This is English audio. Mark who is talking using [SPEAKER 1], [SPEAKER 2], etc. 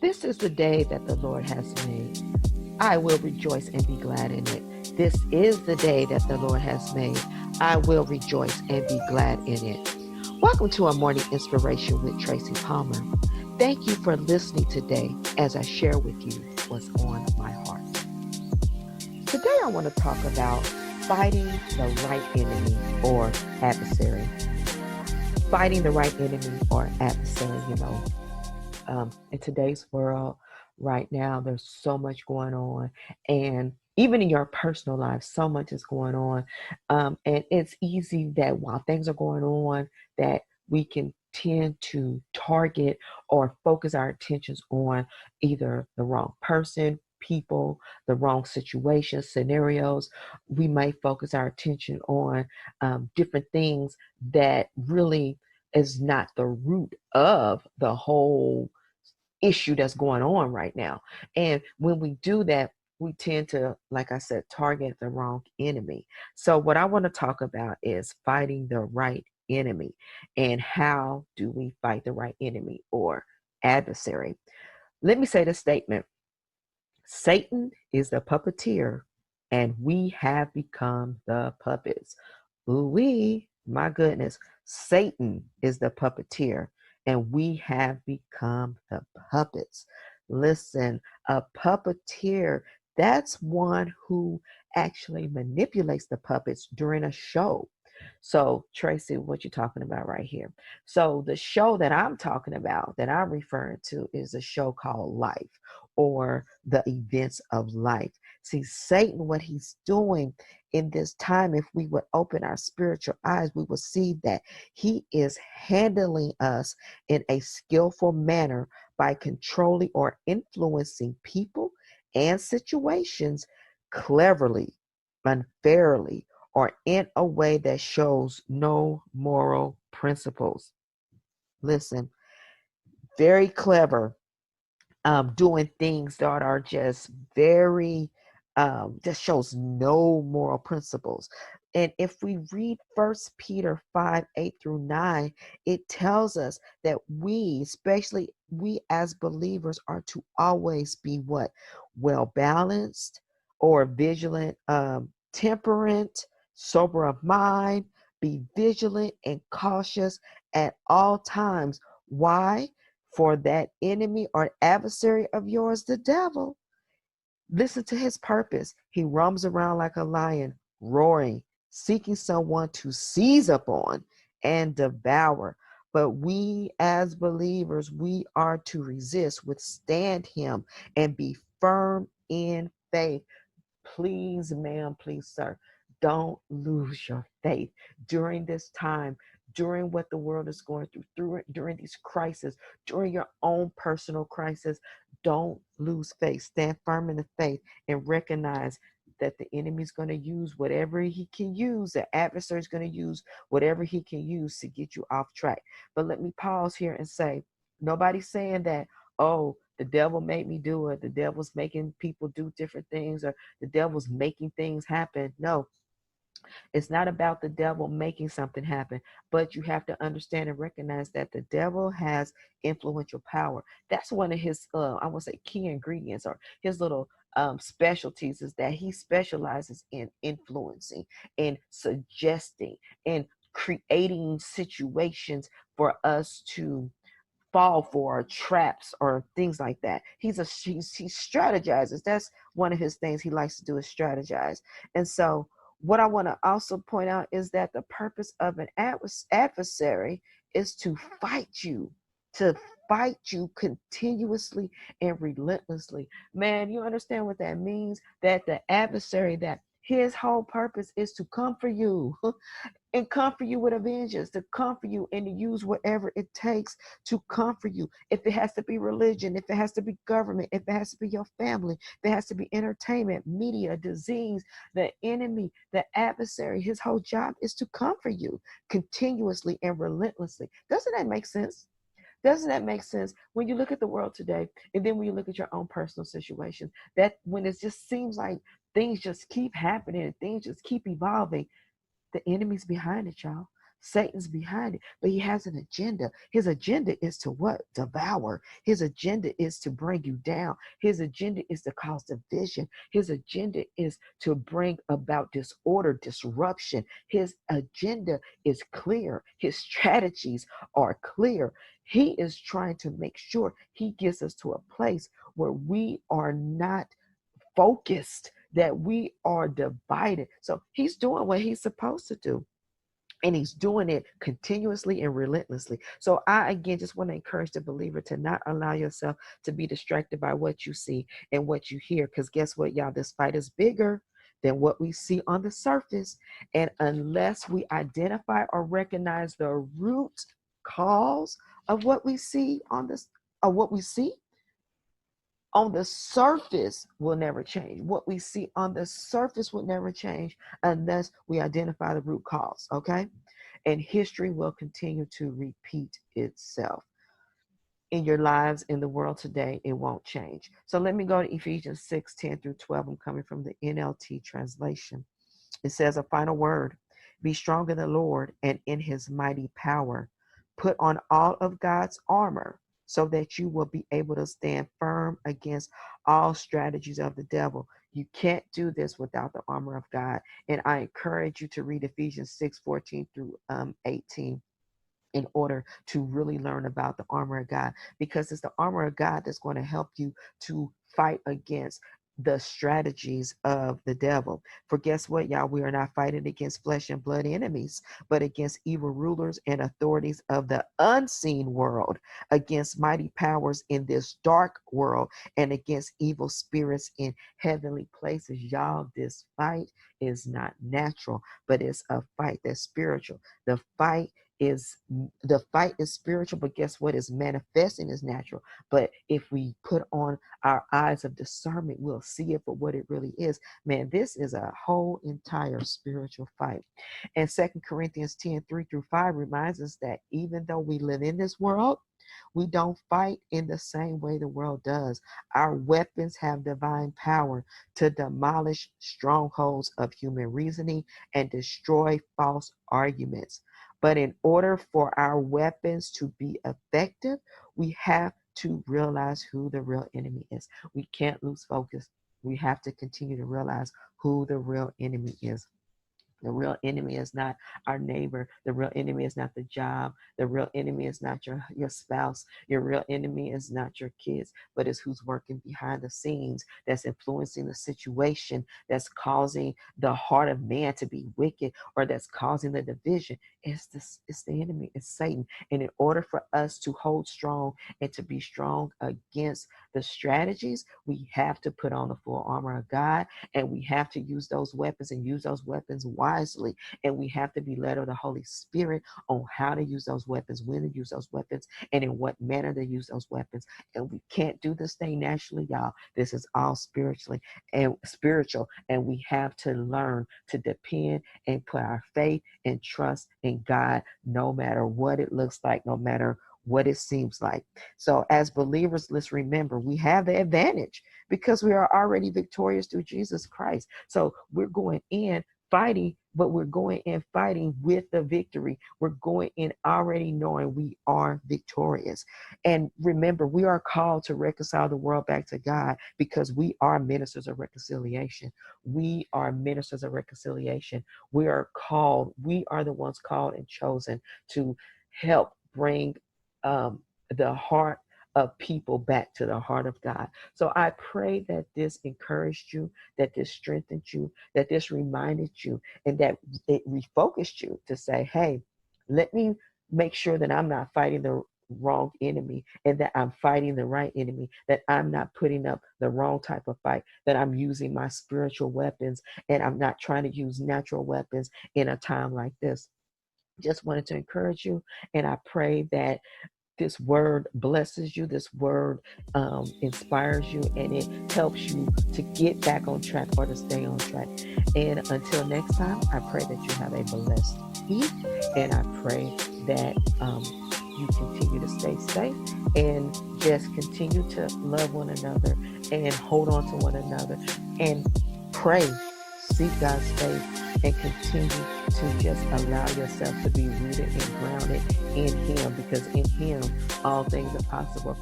[SPEAKER 1] This is the day that the Lord has made. I will rejoice and be glad in it. This is the day that the Lord has made. I will rejoice and be glad in it. Welcome to a morning inspiration with Tracy Palmer. Thank you for listening today as I share with you what's on my heart. Today I want to talk about fighting the right enemy or adversary. Fighting the right enemy or adversary, in today's world right now, there's so much going on. And even in your personal life, so much is going on. And it's easy that while things are going on, that we can tend to target or focus our attentions on either the wrong person, people, the wrong situations, scenarios. We may focus our attention on different things that really is not the root of the whole issue that's going on right now. And when we do that, we tend to, like I said, target the wrong enemy. So what I want to talk about is fighting the right enemy. And how do we fight the right enemy or adversary? Let me say this statement. Satan is the puppeteer and we have become the puppets. Ooh-wee, my goodness. Satan is the puppeteer and we have become the puppets. Listen, a puppeteer, that's one who actually manipulates the puppets during a show. So, Tracy, what you talking about right here? So, the show that I'm talking about, that I'm referring to, is a show called Life or the events of life. See, Satan, what he's doing in this time, if we would open our spiritual eyes, we will see that he is handling us in a skillful manner by controlling or influencing people and situations cleverly, unfairly, or in a way that shows no moral principles. Listen, very clever, doing things that are just very, just shows no moral principles. And if we read First Peter 5:8-9, it tells us that we, especially we as believers, are to always be what? Well balanced or vigilant, temperate, sober of mind, be vigilant and cautious at all times. Why? For that enemy or adversary of yours, the devil, listen to his purpose. He roams around like a lion, roaring, seeking someone to seize upon and devour. But we as believers, we are to resist, withstand him, and be firm in faith. Please, ma'am, please, sir, don't lose your faith during this time, during what the world is going through during these crises, during your own personal crisis. Don't lose faith. Stand firm in the faith and recognize that the enemy is going to use whatever he can use. The adversary is going to use whatever he can use to get you off track. But let me pause here and say, nobody's saying that, oh, the devil made me do it. The devil's making people do different things, or the devil's making things happen. No, it's not about the devil making something happen, but you have to understand and recognize that the devil has influential power. That's one of his, I would say, key ingredients, or his little specialties, is that he specializes in influencing and suggesting and creating situations for us to fall for, traps or things like that. He strategizes. That's one of his things he likes to do, is strategize. And so what I want to also point out is that the purpose of an adversary is to to fight you continuously and relentlessly. Man, you understand what that means? That the adversary, that his whole purpose is to come for you and comfort you with a vengeance, to comfort you and to use whatever it takes to comfort you. If it has to be religion, if it has to be government, if it has to be your family, if it has to be entertainment, media, disease, the enemy, the adversary, his whole job is to comfort you continuously and relentlessly. Doesn't that make sense? Doesn't that make sense when you look at the world today, and then when you look at your own personal situation, that when it just seems like things just keep happening and things just keep evolving, the enemy's behind it, y'all. Satan's behind it, but he has an agenda. His agenda is to what? Devour. His agenda is to bring you down. His agenda is to cause division. His agenda is to bring about disorder, disruption. His agenda is clear. His strategies are clear. He is trying to make sure he gets us to a place where we are not focused, that we are divided. So he's doing what he's supposed to do. And he's doing it continuously and relentlessly. So I, again, just want to encourage the believer to not allow yourself to be distracted by what you see and what you hear. Because guess what, y'all? This fight is bigger than what we see on the surface. And unless we identify or recognize the root cause of what we see on this, or what we see on the surface will never change. What we see on the surface will never change unless we identify the root cause, okay? And history will continue to repeat itself. In your lives, in the world today, it won't change. So let me go to Ephesians 6:10-12. I'm coming from the NLT translation. It says a final word: be strong in the Lord and in his mighty power. Put on all of God's armor so that you will be able to stand firm against all strategies of the devil. You can't do this without the armor of God. And I encourage you to read Ephesians 6:14-18 in order to really learn about the armor of God, because it's the armor of God that's going to help you to fight against the strategies of the devil. For guess what, y'all? We are not fighting against flesh and blood enemies, but against evil rulers and authorities of the unseen world, against mighty powers in this dark world, and against evil spirits in heavenly places. Y'all, this fight is not natural, but it's a fight that's spiritual. The fight is spiritual, but guess what? Is manifesting is natural. But if we put on our eyes of discernment, we'll see it for what it really is. Man, this is a whole entire spiritual fight. And 2 Corinthians 10:3-5 reminds us that even though we live in this world, we don't fight in the same way the world does. Our weapons have divine power to demolish strongholds of human reasoning and destroy false arguments. But in order for our weapons to be effective, we have to realize who the real enemy is. We can't lose focus. We have to continue to realize who the real enemy is. The real enemy is not our neighbor. The real enemy is not the job. The real enemy is not your spouse. Your real enemy is not your kids, but it's who's working behind the scenes, that's influencing the situation, that's causing the heart of man to be wicked, or that's causing the division. It's the enemy. It's Satan. And in order for us to hold strong and to be strong against the strategies, we have to put on the full armor of God, and we have to use those weapons and use those weapons wisely. And we have to be led of the Holy Spirit on how to use those weapons, when to use those weapons, and in what manner to use those weapons. And we can't do this thing naturally, y'all. This is all spiritual, and we have to learn to depend and put our faith and trust in God, no matter what it looks like, no matter what it seems like. So as believers, let's remember we have the advantage because we are already victorious through Jesus Christ. So we're going in fighting, but we're going in fighting with the victory. We're going in already knowing we are victorious. And remember, we are called to reconcile the world back to God because we are ministers of reconciliation. We are ministers of reconciliation. We are the ones called and chosen to help bring the heart of people back to the heart of God. So I pray that this encouraged you, that this strengthened you, that this reminded you, and that it refocused you to say, hey, let me make sure that I'm not fighting the wrong enemy, and that I'm fighting the right enemy, that I'm not putting up the wrong type of fight, that I'm using my spiritual weapons, and I'm not trying to use natural weapons in a time like this. Just wanted to encourage you, and I pray that this word blesses you, this word inspires you, and it helps you to get back on track or to stay on track. And until next time, I pray that you have a blessed week, and I pray that you continue to stay safe and just continue to love one another and hold on to one another and pray seek God's face, and continue to just allow yourself to be rooted and grounded in Him, because in Him all things are possible.